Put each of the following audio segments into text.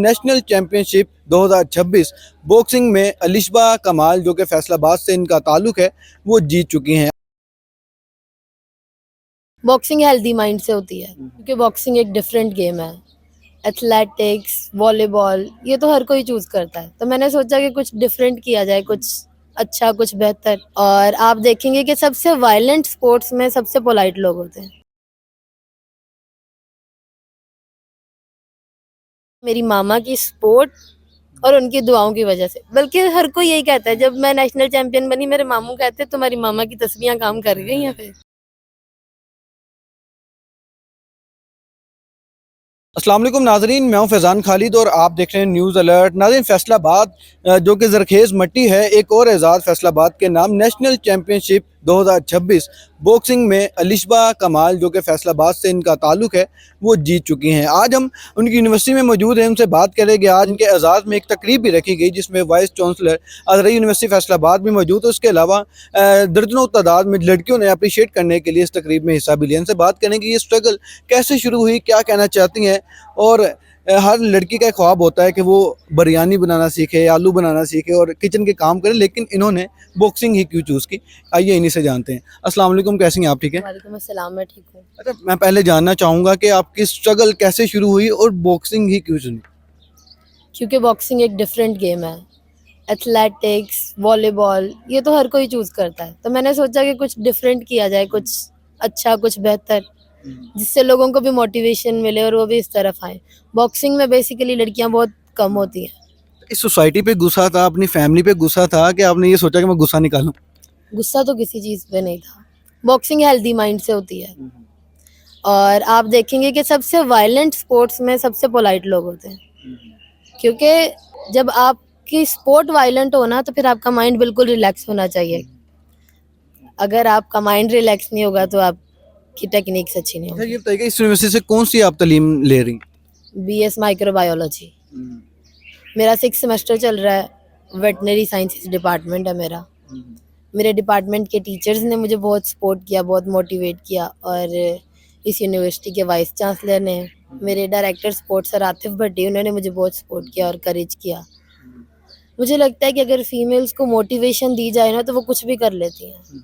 National championship 2026 boxing में अलिशबा कमाल जो कि फैसलाबाद से इनका ताल्लुक है वो जीत चुकी हैं। बॉक्सिंग हेल्दी माइंड से होती है क्योंकि बॉक्सिंग एक डिफरेंट गेम है। एथलेटिक्स, वॉलीबॉल, ये तो हर कोई चूज करता है, तो मैंने सोचा कि कुछ डिफरेंट किया जाए, कुछ अच्छा, कुछ बेहतर। और आप देखेंगे कि सबसे वायलेंट स्पोर्ट्स में सबसे पोलाइट लोग होते हैं। मेरी मामा की सपोर्ट और उनकी दुआओं की वजह से, बल्कि हर कोई यही कहता है, जब मैं नेशनल चैंपियन बनी मेरे मामू कहते तुम्हारी मामा की तस्वीरें काम कर गई हैं। फिर अस्सलाम वालेकुम नाजरीन, मैं हूं फैज़ान खालिद और आप देख रहे हैं न्यूज़ अलर्ट। नाजरीन, फैसलाबाद जो कि ज़रखेज़ मट्टी है, एक और एजाज़ फैसलाबाद के नाम नेशनल चैम्पियनशिप 2026 बॉक्सिंग में अलिशबा कमाल जो कि फैसलाबाद से इनका ताल्लुक है वो जीत चुकी हैं। आज हम उनकी यूनिवर्सिटी में मौजूद हैं, उनसे बात करेंगे। आज इनके एजाज़ में एक तकरीब भी रखी गई जिसमें vice chancellor Azhari university Faisalabad भी मौजूद है। उसके अलावा दर्जनों तादाद में लड़कियों ने अप्रिशिएट करने के लिए इस तकरीब में हिस्सा भी लिया। इनसे बात करेंगे ये स्ट्रगल कैसे शुरू हुई, क्या कहना चाहती हैं। और हर लड़की का एक ख्वाब होता है कि वो बिरयानी बनाना सीखे, आलू बनाना सीखे और किचन के काम करे, लेकिन इन्होंने बॉक्सिंग ही क्यों चूज़ की, आइए इन्हीं से जानते हैं। अस्सलाम वालेकुम, कैसी हैं आप? ठीक है। वालेकुम अस्सलाम, मैं ठीक हूँ। अच्छा, मैं पहले जानना चाहूँगा कि आपकी स्ट्रगल कैसे शुरू हुई और बॉक्सिंग ही क्यों चुनी? क्योंकि बॉक्सिंग एक डिफरेंट गेम है। एथलेटिक्स, वॉलीबॉल, ये तो हर कोई चूज करता है, तो मैंने सोचा कि कुछ डिफरेंट किया जाए, कुछ अच्छा, कुछ बेहतर, जिससे लोगों को भी मोटिवेशन मिले और वो भी इस तरफ आए। बॉक्सिंग में बेसिकली लड़कियां बहुत कम होती हैं। इस सोसाइटी पे गुस्सा था, अपनी फैमिली पे गुस्सा था कि आपने ये सोचा कि मैं गुस्सा निकालूं? गुस्सा तो किसी चीज़ पे नहीं था। बॉक्सिंग हेल्दी माइंड से होती है। और आप देखेंगे कि सबसे वायलेंट स्पोर्ट्स में सबसे पोलाइट लोग होते हैं, क्योंकि जब आपकी स्पोर्ट वायलेंट हो ना तो फिर आपका माइंड बिल्कुल रिलैक्स होना चाहिए। अगर आपका माइंड रिलैक्स नहीं होगा तो आपकी टेक्निक्स अच्छी नहीं अच्छा, होगी। ये बताइए इस यूनिवर्सिटी से कौन सी आप तालीम ले रही? BS माइक्रोबायोलॉजी, मेरा 6 सेमेस्टर चल रहा है। वेटनरी साइंसेज डिपार्टमेंट है मेरा। मेरे डिपार्टमेंट के टीचर्स ने मुझे बहुत सपोर्ट किया, बहुत मोटिवेट किया। और इस यूनिवर्सिटी के वाइस चांसलर ने, मेरे डायरेक्टर स्पोर्ट्स सर आतिफ भट्टी, उन्होंने मुझे बहुत सपोर्ट किया और करेज किया। मुझे लगता है कि अगर फीमेल्स को मोटिवेशन दी जाए ना तो वो कुछ भी कर लेती हैं।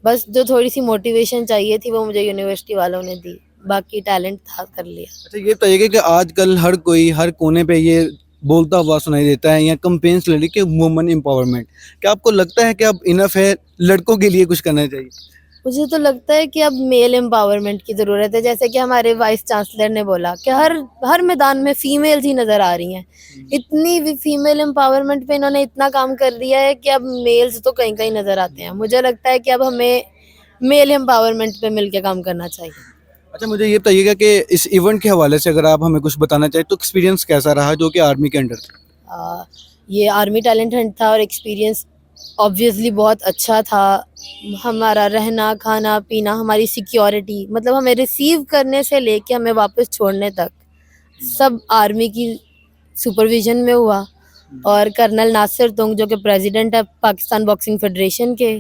बस जो थोड़ी सी मोटिवेशन चाहिए थी वो मुझे यूनिवर्सिटी वालों ने दी, बाकी टैलेंट था, कर लिया। अच्छा, ये बताइए कि आजकल हर कोई हर कोने पे ये बोलता हुआ सुनाई देता है या कंपेन्स ले ली कि वुमेन एम्पावरमेंट, क्या आपको लगता है कि अब इनफ है, लड़कों के लिए कुछ करना चाहिए? मुझे तो लगता है कि अब मेल एम्पावरमेंट की ज़रूरत है। जैसे कि हमारे वाइस चांसलर ने बोला कि हर हर मैदान में फीमेल्स ही नज़र आ रही हैं। इतनी फीमेल एम्पावरमेंट पे इन्होंने इतना काम कर दिया है कि अब मेल्स तो कहीं कहीं नज़र आते हैं। मुझे लगता है कि अब हमें मेल एम्पावरमेंट पे मिलके काम करना चाहिए। अच्छा, मुझे ये बताइएगा कि इस इवेंट के हवाले से अगर आप हमें कुछ बताना चाहें तो एक्सपीरियंस कैसा रहा जो कि आर्मी के अंडर था? ये आर्मी टैलेंट हंट था और एक्सपीरियंस ऑब्वियसली बहुत अच्छा था। हमारा रहना, खाना पीना, हमारी सिक्योरिटी, मतलब हमें रिसीव करने से लेके हमें वापस छोड़ने तक सब आर्मी की सुपरविजन में हुआ। और कर्नल नासिर तुंग जो कि प्रेसिडेंट है पाकिस्तान बॉक्सिंग फेडरेशन के,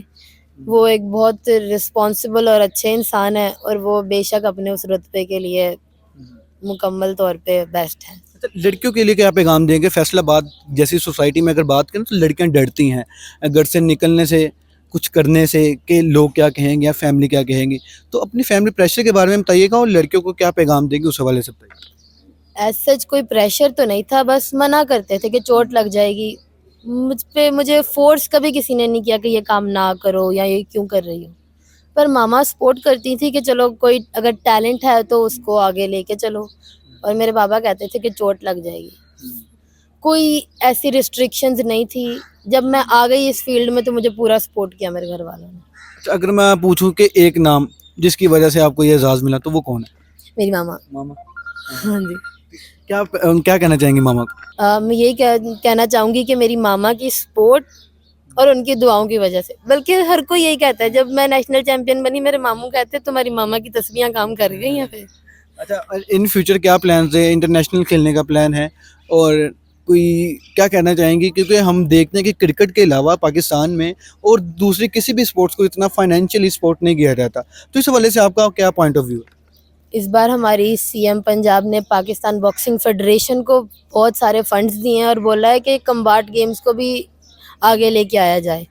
वो एक बहुत रिस्पॉन्सिबल और अच्छे इंसान है और वो बेशक अपने उस रुतबे के लिए मुकम्मल तौर पे बेस्ट है। अच्छा, लड़कियों के लिए क्या पैगाम देंगे? फैसलाबाद जैसी सोसाइटी में अगर बात करें तो लड़कियां डरती हैं घर से निकलने से, कुछ करने से कि लोग क्या कहेंगे या फैमिली क्या कहेंगी, तो अपनी फैमिली प्रेशर के बारे में बताइएगा और लड़कियों को क्या पैगाम देंगे उस हवाले से बताइए। एज सच कोई प्रेशर तो नहीं था, बस मना करते थे कि चोट लग जाएगी। मुझे फोर्स कभी किसी ने नहीं किया कि ये काम ना करो या ये क्यों कर रही हो। पर मामा सपोर्ट करती थी कि चलो कोई अगर टैलेंट है तो उसको आगे लेके चलो। और मेरे पापा कहते थे कि चोट लग जाएगी। कोई ऐसी रिस्ट्रिक्शंस नहीं थी। जब मैं आ गई इस फील्ड में तो मुझे पूरा सपोर्ट किया मेरे घर वालों ने। अच्छा, अगर मैं पूछूं कि एक नाम जिसकी वजह से आपको ये एजाज़ मिला तो वो कौन है? मेरी मामा। मामा। हाँ जी। क्या कहना चाहेंगी मामा को? मैं यही कहना चाहूँगी कि मेरी मामा की सपोर्ट और उनकी दुआओं की वजह से, बल्कि हर कोई यही कहता है, जब मैं नेशनल चैंपियन बनी मेरे मामू कहते तुम्हारी मामा की तस्वीरें काम कर गई हैं। फिर अच्छा, इन फ्यूचर क्या प्लान्स है? इंटरनेशनल खेलने का प्लान है? और कोई क्या कहना चाहेंगी, क्योंकि हम देखते हैं कि क्रिकेट के अलावा पाकिस्तान में और दूसरी किसी भी स्पोर्ट्स को इतना फाइनेंशियली सपोर्ट नहीं किया जाता, तो इस हवाले से आपका क्या पॉइंट ऑफ व्यू है? इस बार हमारी सीएम पंजाब ने पाकिस्तान बॉक्सिंग फेडरेशन को बहुत सारे फंड्स दिए हैं और बोला है कि कम्बाट गेम्स को भी आगे लेके आया जाए।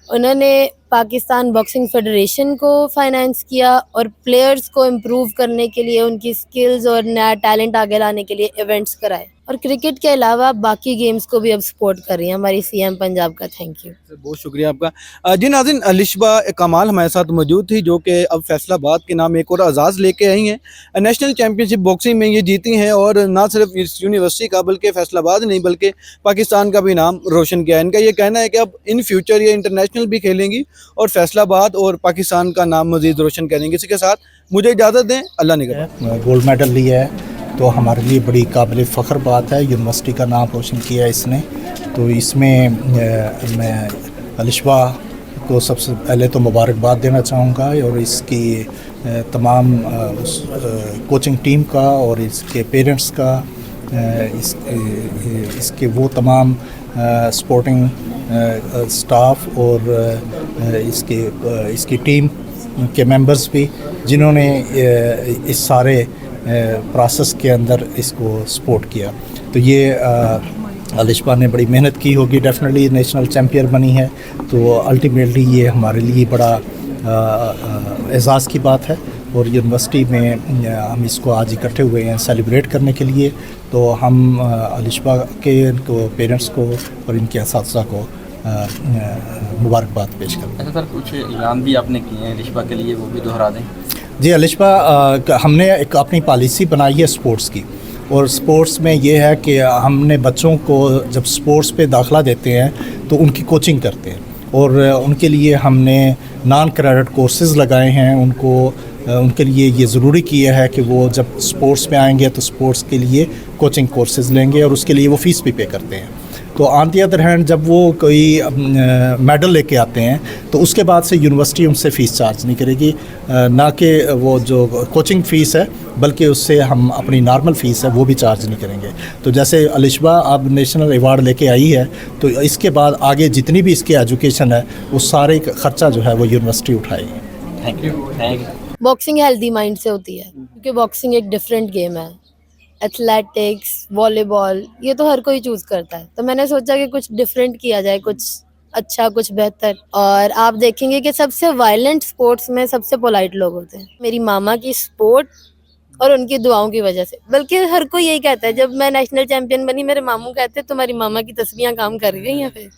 उन्होंने पाकिस्तान बॉक्सिंग फेडरेशन को फाइनेंस किया और प्लेयर्स को इम्प्रूव करने के लिए, उनकी स्किल्स और नया टैलेंट आगे लाने के लिए इवेंट्स कराए, और क्रिकेट के अलावा बाकी गेम्स को भी अब सपोर्ट कर रही है हमारी सीएम पंजाब का। Thank you. बहुत शुक्रिया आपका। जी नाज़रीन, अलिशबा कमाल हमारे साथ मौजूद थी, जो कि अब फैसलाबाद के नाम एक और एजाज़ लेके आई हैं। नेशनल चैम्पियनशिप बॉक्सिंग में ये जीती हैं और ना सिर्फ इस यूनिवर्सिटी का बल्कि फैसलाबाद नहीं बल्कि पाकिस्तान का भी नाम रोशन किया है। इनका ये कहना है कि अब इन फ्यूचर ये इंटरनेशनल भी खेलेंगी और फैसलाबाद और पाकिस्तान का नाम मज़ीद रोशन करेंगे। इसी के साथ मुझे इजाज़त दें, अल्लाह निगहबान। गोल्ड मेडल लिया है तो हमारे लिए बड़ी काबिल फ़ख्र बात है। यूनिवर्सिटी का नाम रोशन किया है इसने, तो इसमें मैं अलिशबा को सबसे पहले तो मुबारकबाद देना चाहूँगा और इसकी तमाम उस कोचिंग टीम का और इसके पेरेंट्स का, इसके वो तमाम स्पोर्टिंग स्टाफ और इसकी टीम के मेंबर्स भी, जिन्होंने इस सारे प्रोसेस के अंदर इसको सपोर्ट किया। तो ये अलिशबा ने बड़ी मेहनत की होगी, डेफिनेटली नेशनल चैम्पियन बनी है, तो अल्टीमेटली ये हमारे लिए बड़ा एजाज़ की बात है। और यूनिवर्सिटी में हम इसको आज इकट्ठे हुए हैं सेलिब्रेट करने के लिए, तो हम अलिशबा के पेरेंट्स को और इनके असातिज़ा को मुबारकबाद पेश करते हैं। अच्छा सर, कुछ ऐलान भी आपने किए हैं अलिशबा के लिए, वो भी दोहरा दें। जी, अलिशबा हमने एक अपनी पॉलिसी बनाई है स्पोर्ट्स की, और स्पोर्ट्स में ये है कि हमने बच्चों को जब स्पोर्ट्स पे दाखिला देते हैं तो उनकी कोचिंग करते हैं, और उनके लिए हमने नॉन क्रेडिट कोर्सेज़ लगाए हैं। उनके लिए ये ज़रूरी किया है कि वो जब स्पोर्ट्स में आएंगे तो स्पोर्ट्स के लिए कोचिंग कोर्सेज़ लेंगे और उसके लिए वो फ़ीस भी पे करते हैं। तो ऑन दी अदर हैंड जब वो कोई मेडल लेके आते हैं तो उसके बाद से यूनिवर्सिटी उनसे फ़ीस चार्ज नहीं करेगी, ना कि वो जो कोचिंग फ़ीस है, बल्कि उससे हम अपनी नॉर्मल फ़ीस है वो भी चार्ज नहीं करेंगे। तो जैसे अलिशबा अब नेशनल अवार्ड लेके आई है, तो इसके बाद आगे जितनी भी इसकी एजुकेशन है वो सारे ख़र्चा जो है वो यूनिवर्सिटी उठाएगी। Thank you. Boxing healthy mind से होती है, क्योंकि बॉक्सिंग एक डिफरेंट गेम है। एथलेटिक्स, वॉलीबॉल, ये तो हर कोई चूज करता है, तो मैंने सोचा कि कुछ डिफरेंट किया जाए, कुछ अच्छा, कुछ बेहतर। और आप देखेंगे कि सबसे वायलेंट स्पोर्ट्स में सबसे पोलाइट लोग होते हैं। मेरी मामा की सपोर्ट और उनकी दुआओं की वजह से, बल्कि हर कोई यही कहता है, जब मैं नेशनल चैंपियन बनी मेरे मामू कहते तुम्हारी मामा की तस्वीरें काम कर गई हैं फिर।